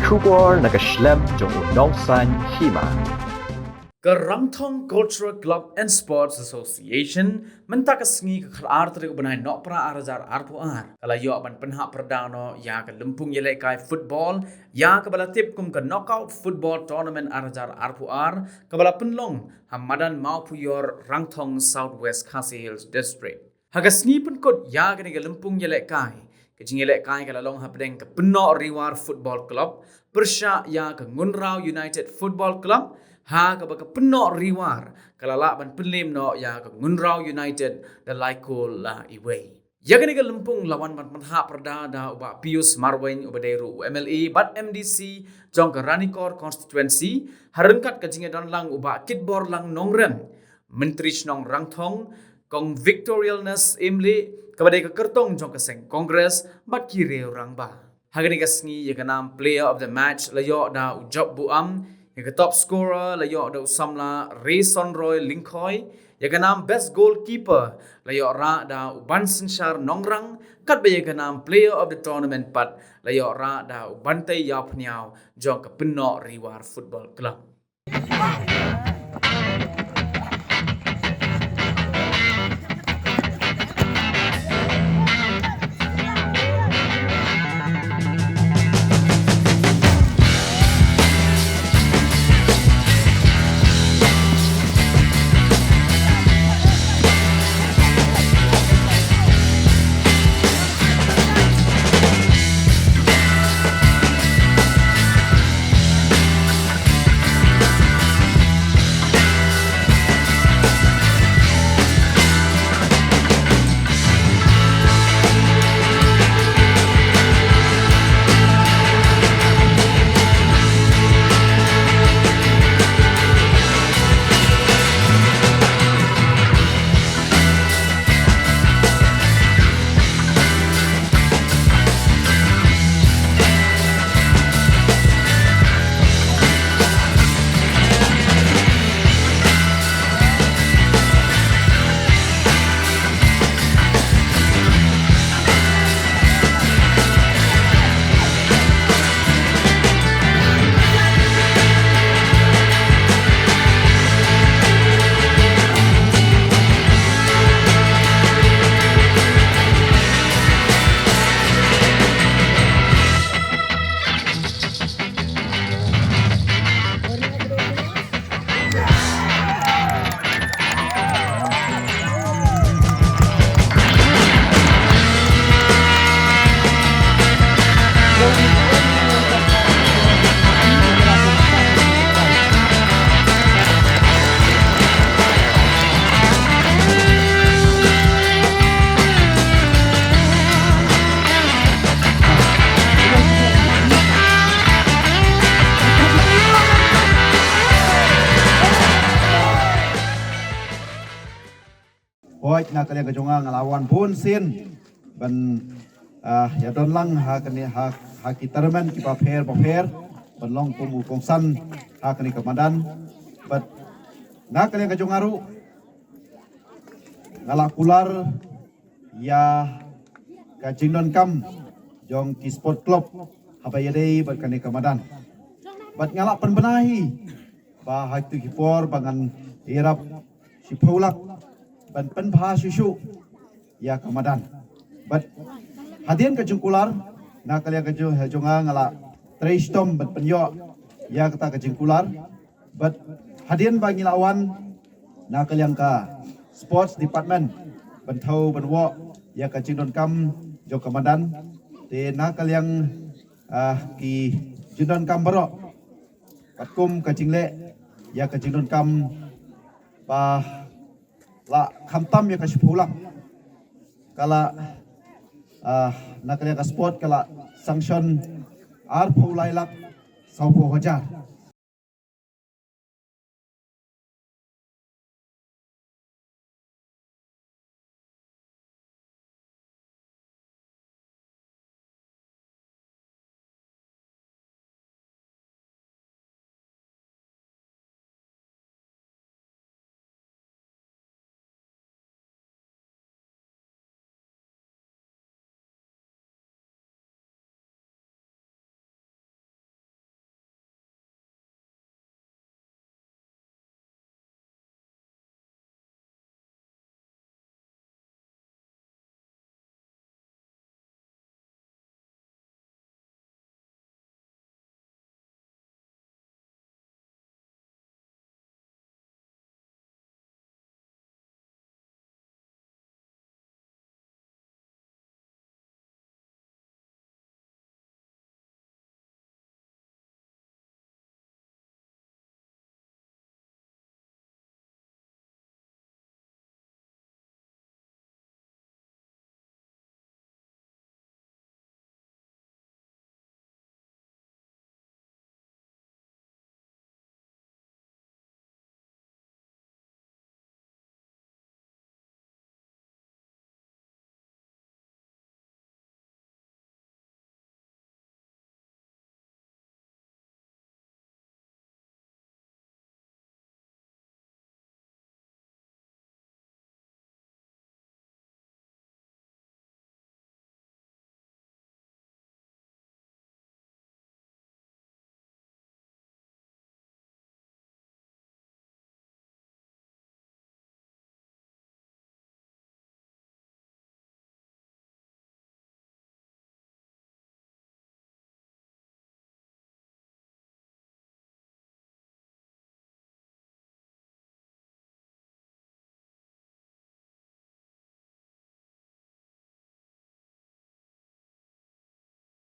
Shubor nakaslem jong Nongsan Hima. Kerangthong Cultural Club and Sports Association mentakasngi ke kelar teri benai nok pra arajar arpuar kala yo ban penha perdano ya ke lempung yelek kai football ya ke bala tip kum ke knockout football tournament arajar arpuar ke bala penlong hamadan mau puyor Rangthong Southwest Khasi Hills District hagasngi pun kot ya ke lempung yelek kai kejing yelek kai kala long hapdeng ke penok riwar football club persya ya ke Ngunrau United Football Club ha ka baka penok riwar kalala ban penlim no ya ka Ngunrau United da laikul la iway ya gani ka lempung lawan ban ha perda da uba Pius Marwain uba deru MLE bat MDC jong ka Ranikor constituency harengkat ka jinge dan lang uba kitbor lang nongrem menteri nong Rangthong kong victorialness imli kabade ka kertong jong ka seng congress bat kire orang ba hagani ka sngi ya ka nam player of the match layo da ujob buam yang top scorer layo da usamla Rayson Roy Linkoy yang kenam best goalkeeper layo ra da uban sensyar nongrang kat be yang kenam player of the tournament pat layo ra da ubantai ya pniau jong ke penok riwar football club. Hoy na kalian kejonga ngelawan pun sin ban ya don lang ha kani ha kitarman ki paper ban long pumu kongsan ha kani kamadan but na kalian kejonga ru ngalak kular ya ka jingdon kam jong ki sport club apa ya dei bat kani kamadan bat ngalak penbenahi ba ha tu ki por bangan irap si paulak ban penpa susu ya kamadan but hadian ke jengkular na kalian ke jonga ngala tristom ban penyo ya kata ke jengkular but hadian bagi lawan na kalian ka sports department ban thau ban wo ya ka jingdon kam jo kamadan te na kalian ki jingdon kam baro patkum ke jingle ya ke jingdon kam ba la khamtam ya kasih pulang kala nak lihat sport kala sanction ar pulai lak 20,000